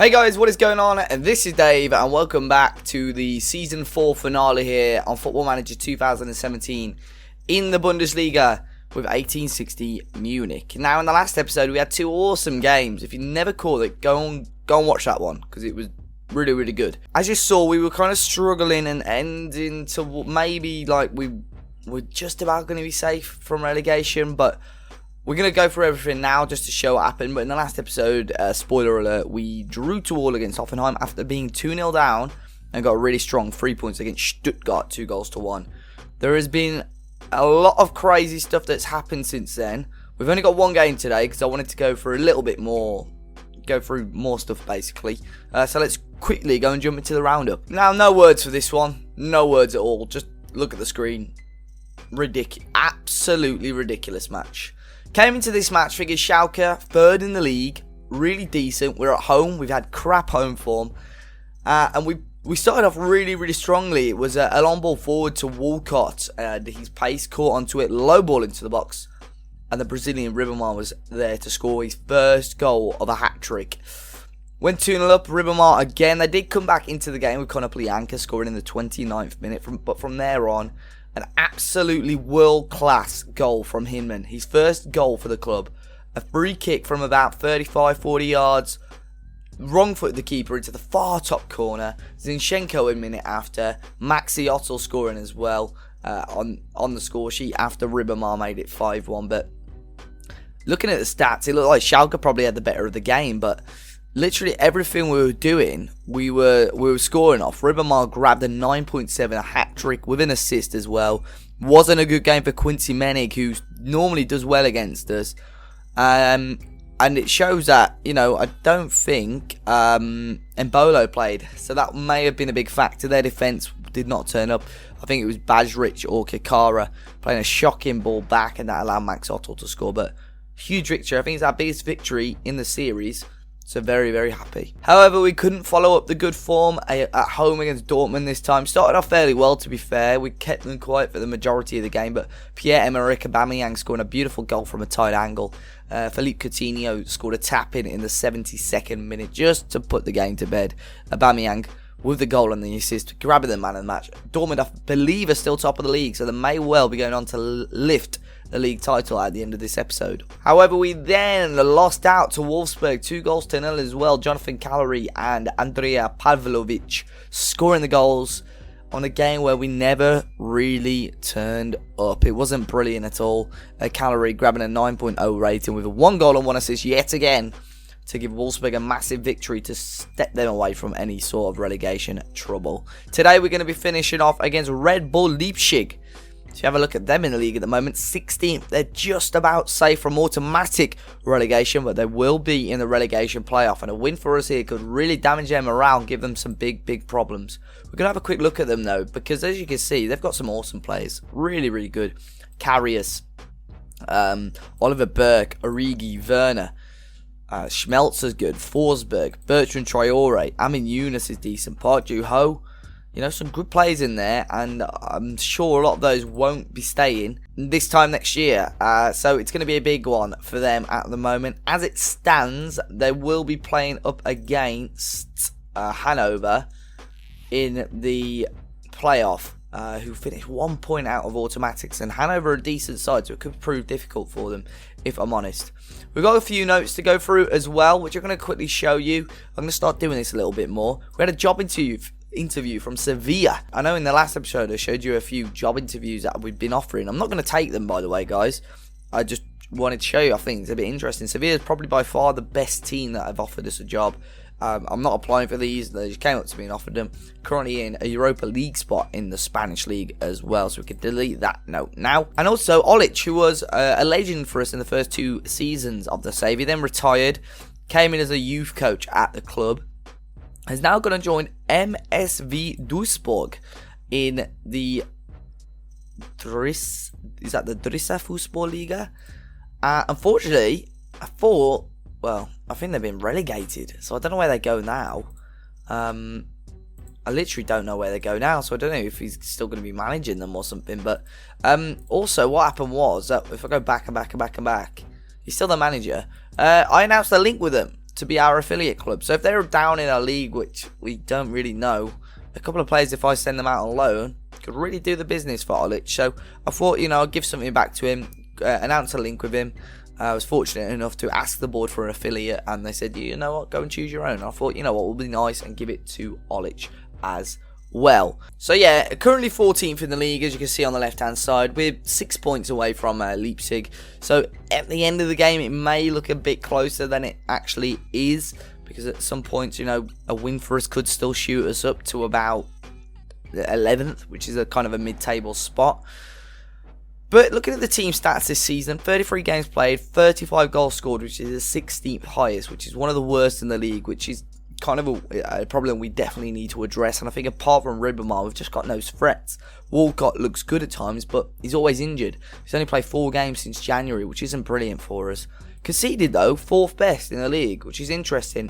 Hey guys, what is going on? This is Dave and welcome back to the Season 4 finale here on Football Manager 2017 in the Bundesliga with 1860 Munich. Now in the last episode we had two awesome games. If you never caught it, go and watch that one because it was really good. As you saw, we were kind of struggling and ending to maybe like we were just about going to be safe from relegation, but we're going to go through everything now just to show what happened. But in the last episode, spoiler alert, we drew 2-2 against Hoffenheim after being 2-0 down and got really strong 3 points against Stuttgart, 2-1. There has been a lot of crazy stuff that's happened since then. We've only got one game today because I wanted to go for a little bit more, go through more stuff basically. So let's quickly go and jump into the roundup. Now, no words for this one. No words at all. Just look at the screen. Absolutely ridiculous match. Came into this match, figured Schalke, third in the league, really decent. We're at home, we've had crap home form. And we started off really strongly. It was a long ball forward to Walcott. His pace caught onto it, low ball into the box. And the Brazilian Ribamar was there to score his first goal of a hat-trick. Went 2-0 up, Ribamar again. They did come back into the game with Conor Plianka scoring in the 29th minute. But from there on, an absolutely world-class goal from Hinman. His first goal for the club. A free kick from about 35-40 yards. Wrong-footed the keeper into the far top corner. Zinchenko a minute after. Maxi Ottel scoring as well on the score sheet after Ribamar made it 5-1. But looking at the stats, it looked like Schalke probably had the better of the game. But literally everything we were doing, we were scoring off. Ribamar grabbed a 9.7, a hat-trick with an assist as well. Wasn't a good game for Quincy Menig, who normally does well against us. And it shows that, you know, I don't think Embolo played. So that may have been a big factor. Their defence did not turn up. I think it was Bajric or Kikara playing a shocking ball back, and that allowed Max Ottel to score. But huge victory. I think it's our biggest victory in the series. So very happy. However, we couldn't follow up the good form at home against Dortmund this time. Started off fairly well, to be fair. We kept them quiet for the majority of the game, but Pierre-Emerick Aubameyang scoring a beautiful goal from a tight angle. Philippe Coutinho scored a tap-in the 72nd minute just to put the game to bed. Aubameyang with the goal and the assist, grabbing the man of the match. Dortmund, I believe, are still top of the league, so they may well be going on to lift the league title at the end of this episode. However, we then lost out to Wolfsburg, 2-0 as well. Jonathan Callery and Andrea Pavlovic scoring the goals on a game where we never really turned up. It wasn't brilliant at all. Callery grabbing a 9.0 rating with a 1 goal and 1 assist yet again to give Wolfsburg a massive victory to step them away from any sort of relegation trouble. Today we're going to be finishing off against Red Bull Leipzig. So you have a look at them in the league at the moment, 16th. They're just about safe from automatic relegation, but they will be in the relegation playoff. And a win for us here could really damage their morale and give them some big problems. We're going to have a quick look at them though, because as you can see, they've got some awesome players. Really good. Karius, Oliver Burke, Origi, Werner. Schmelzer's good. Forsberg, Bertrand Traore, Amin Younes is decent. Park Ju-ho. You know, some good players in there, and I'm sure a lot of those won't be staying this time next year. So it's going to be a big one for them at the moment. As it stands, they will be playing up against Hanover in the playoff, who finished 1 point out of automatics. And Hanover are a decent side, so it could prove difficult for them, if I'm honest. We've got a few notes to go through as well, which I'm going to quickly show you. I'm going to start doing this a little bit more. We had a job interview from Sevilla. I know in the last episode I showed you a few job interviews that we've been offering. I'm not going to take them, by the way, guys. I just wanted to show you. I think it's a bit interesting. Sevilla is probably by far the best team that have offered us a job. I'm not applying for these. They just came up to me and offered them. Currently in a Europa League spot in the Spanish League as well, so we can delete that note now. And also Olic, who was a legend for us in the first 2 seasons of the save. He then retired, came in as a youth coach at the club, is now going to join MSV Duisburg in the Drissa Fußballliga. Unfortunately, I think they've been relegated, so I don't know where they go now. I literally don't know where they go now, so I don't know if he's still going to be managing them or something. But also, what happened was that if I go back and back, he's still the manager. I announced a link with them to be our affiliate club. So if they're down in our league, which we don't really know, a couple of players, if I send them out on loan, could really do the business for Olic. So I thought, I'll give something back to him, announce a link with him. I was fortunate enough to ask the board for an affiliate, and they said, you know what, go and choose your own. I thought, what will be nice, and give it to Olic as well. So yeah, currently 14th in the league, as you can see on the left hand side. We're 6 points away from Leipzig, so at the end of the game it may look a bit closer than it actually is, because at some points, a win for us could still shoot us up to about 11th, which is a kind of a mid-table spot. But looking at the team stats this season, 33 games played, 35 goals scored, which is the 16th highest, which is one of the worst in the league, which is kind of a problem we definitely need to address. And I think apart from Ribamar, we've just got no threats. Walcott looks good at times, but he's always injured. He's only played 4 games since January, which isn't brilliant for us. Conceded though, 4th best in the league, which is interesting.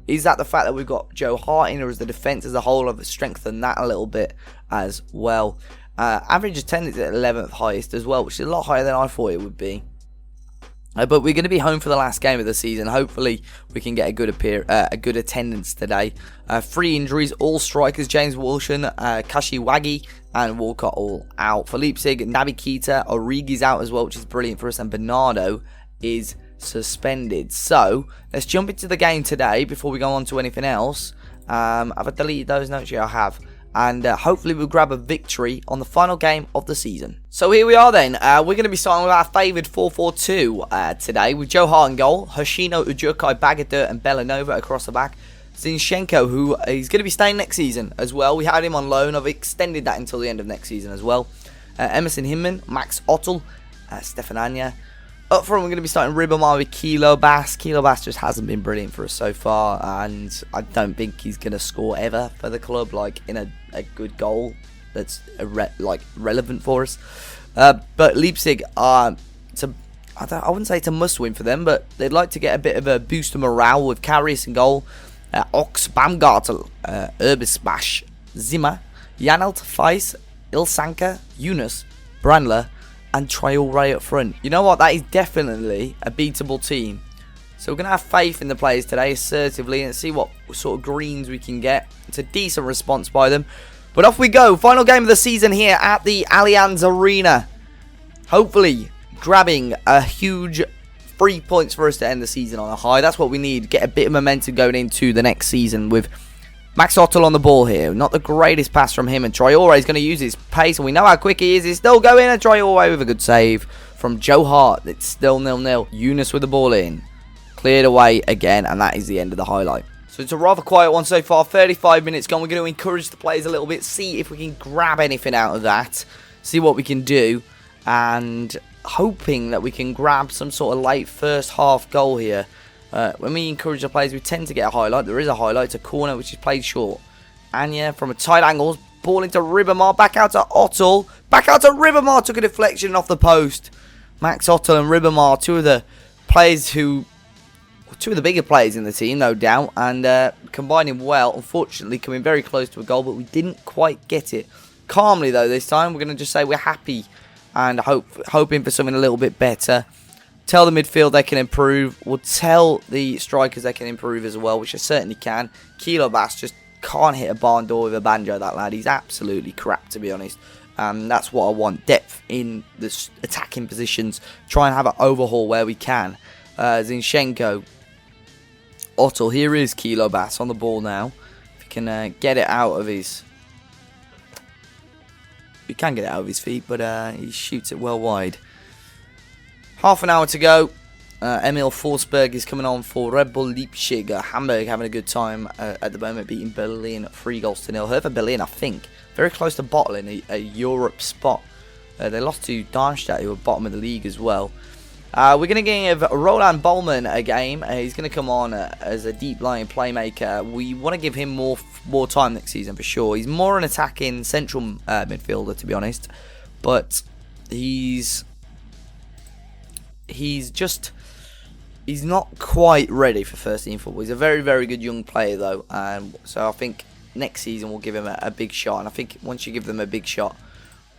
Is that the fact that we've got Joe Hart in, or is the defence as a whole have strengthened that a little bit as well? Average attendance at 11th highest as well, which is a lot higher than I thought it would be. But we're going to be home for the last game of the season. Hopefully we can get a good attendance today. 3 injuries, all strikers, James Wilson, Kashiwagi and Walcott all out. For Leipzig, Naby Keita, Origi's out as well, which is brilliant for us, and Bernardo is suspended. So let's jump into the game today before we go on to anything else. Have I deleted those notes? Yeah, I have. And hopefully we'll grab a victory on the final game of the season. So here we are then. We're going to be starting with our favoured 4-4-2 today, with Joe Hart in goal, Hoshino, Ujukai, Bagadir and Belanova across the back. Zinchenko, who is going to be staying next season as well. We had him on loan. I've extended that until the end of next season as well. Emerson Hinman, Max Ottel, Stefanania. Up front, we're going to be starting Ribamar with Kilo Bass. Kilo Bass just hasn't been brilliant for us so far, and I don't think he's going to score ever for the club, like in a good goal that's relevant for us. But Leipzig are, I wouldn't say it's a must-win for them, but they'd like to get a bit of a boost of morale with Karius in goal, Ox, Baumgartel, Erbisbash, Zimmer, Janelt, Feis, Ilsanka, Yunus, Brandler, and Traore up front. You know what? That is definitely a beatable team. So we're going to have faith in the players today assertively and see what sort of greens we can get. It's a decent response by them. But off we go. Final game of the season here at the Allianz Arena. Hopefully grabbing a huge 3 points for us to end the season on a high. That's what we need. Get a bit of momentum going into the next season with Max Ottel on the ball here. Not the greatest pass from him. And Traore is going to use his pace. And we know how quick he is. He's still going. And Traore with a good save from Joe Hart. It's still 0-0. Yunus with the ball in. Cleared away again. And that is the end of the highlight. So it's a rather quiet one so far. 35 minutes gone. We're going to encourage the players a little bit. See if we can grab anything out of that. See what we can do. And hoping that we can grab some sort of late first half goal here. When we encourage the players, we tend to get a highlight. There is a highlight. It's a corner which is played short. Anya from a tight angle. Ball into Ribamar. Back out to Ottel. Back out to Ribamar. Took a deflection off the post. Max Ottel and Ribamar, two of the bigger players in the team, no doubt. And combining well. Unfortunately, coming very close to a goal, but we didn't quite get it. Calmly, though, this time. We're going to just say we're happy and hoping for something a little bit better. Tell the midfield they can improve. We'll tell the strikers they can improve as well, which they certainly can. Kilo Bass just can't hit a barn door with a banjo, that lad. He's absolutely crap, to be honest. That's what I want. Depth in the attacking positions. Try and have an overhaul where we can. Zinchenko. Ottel. Here is Kilo Bass on the ball now. If he can get it out of his... He can get it out of his feet, but he shoots it well wide. Half an hour to go. Emil Forsberg is coming on for Red Bull Leipzig. Hamburg having a good time at the moment, beating Berlin 3-0. Hertha Berlin, I think, very close to bottling a Europe spot. They lost to Darmstadt, who are bottom of the league as well. We're going to give Roland Bowman a game. He's going to come on as a deep lying playmaker. We want to give him more time next season for sure. He's more an attacking central midfielder, to be honest, but he's not quite ready for first team football. He's a very, very good young player though, so I think next season we'll give him a big shot. And I think once you give them a big shot,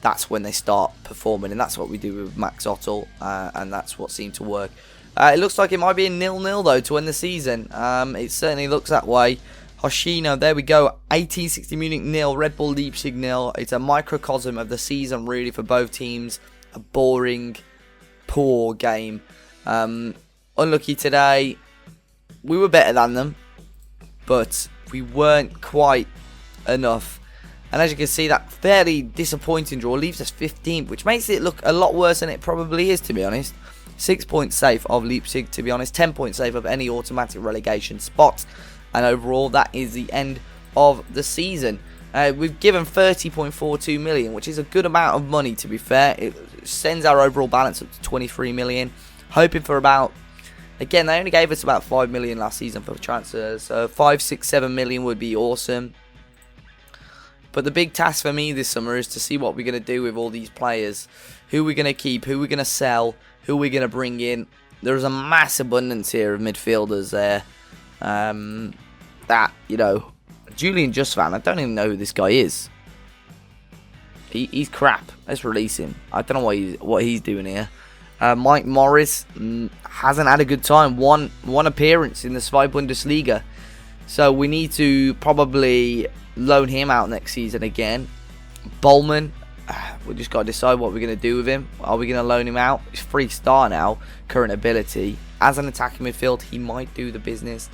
that's when they start performing, and that's what we do with Max Ottel, and that's what seemed to work. It looks like it might be a 0-0 though to end the season. It certainly looks that way. Hoshino, there we go. 1860 Munich 0, Red Bull Leipzig 0. It's a microcosm of the season really for both teams. A boring, poor game. Unlucky today. We were better than them, but we weren't quite enough. And as you can see, that fairly disappointing draw leaves us 15th, which makes it look a lot worse than it probably is, to be honest. 6 points safe of Leipzig, to be honest. 10 points safe of any automatic relegation spot. And overall, that is the end of the season. We've given 30.42 million, which is a good amount of money, to be fair. It sends our overall balance up to 23 million. Hoping for about... Again, they only gave us about 5 million last season for transfers. So 5, 6, 7 million would be awesome. But the big task for me this summer is to see what we're going to do with all these players. Who we're going to keep, who we're going to sell, who we're going to bring in. There's a mass abundance here of midfielders there. That, you know, Julian Justvan, I don't even know who this guy is. He's crap. Let's release him. I don't know what he's doing here. Mike Morris hasn't had a good time. One appearance in the Zweite Bundesliga. So we need to probably loan him out next season again. Bowman, we just got to decide what we're going to do with him. Are we going to loan him out? He's free star now, current ability. As an attacking midfield, he might do the business.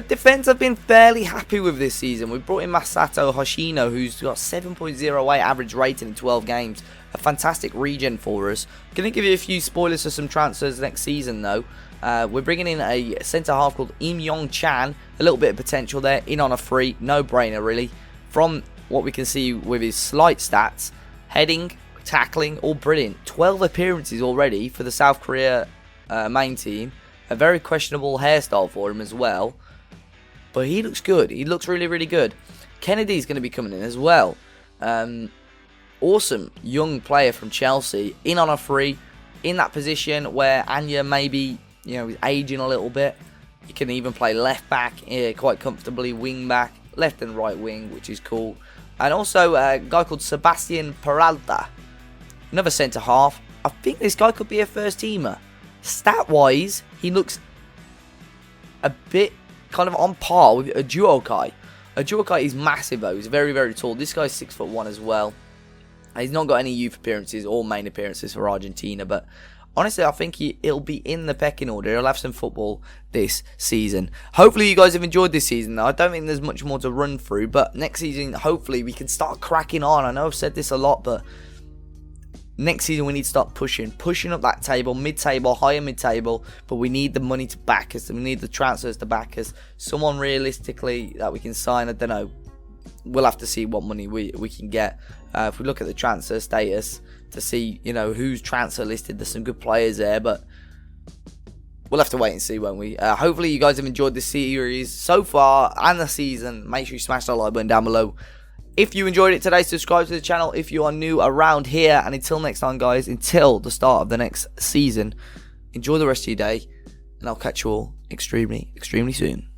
Defence, I've been fairly happy with this season. We brought in Masato Hoshino, who's got 7.08 average rating in 12 games. A fantastic regen for us. Going to give you a few spoilers for some transfers next season, though. We're bringing in a centre-half called Im Yong-chan. A little bit of potential there. In on a free. No-brainer, really. From what we can see with his slight stats, heading, tackling, all brilliant. 12 appearances already for the South Korea main team. A very questionable hairstyle for him as well. But he looks good. He looks really, really good. Kennedy's going to be coming in as well. Awesome young player from Chelsea. In on a free. In that position where Anya maybe, you know, is aging a little bit. He can even play left back quite comfortably. Wing back. Left and right wing, which is cool. And also a guy called Sebastian Peralta. Another centre half. I think this guy could be a first teamer. Stat-wise, he looks a bit kind of on par with a Duokai. A Duokai is massive though. He's very, very tall. This guy's 6'1" as well. He's not got any youth appearances or main appearances for Argentina, but honestly, I think he'll be in the pecking order. He'll have some football this season. Hopefully, you guys have enjoyed this season. I don't think there's much more to run through, but next season, hopefully, we can start cracking on. I know I've said this a lot, but next season, we need to start pushing up that table, mid-table, higher mid-table, but we need the money to back us, and we need the transfers to back us. Someone realistically that we can sign, I don't know. We'll have to see what money we can get. If we look at the transfer status to see, you know, who's transfer listed, there's some good players there, but we'll have to wait and see, won't we? Hopefully you guys have enjoyed this series so far and the season. Make sure you smash that like button down below. If you enjoyed it today, subscribe to the channel if you are new around here. And until next time, guys, until the start of the next season, enjoy the rest of your day. And I'll catch you all extremely, extremely soon.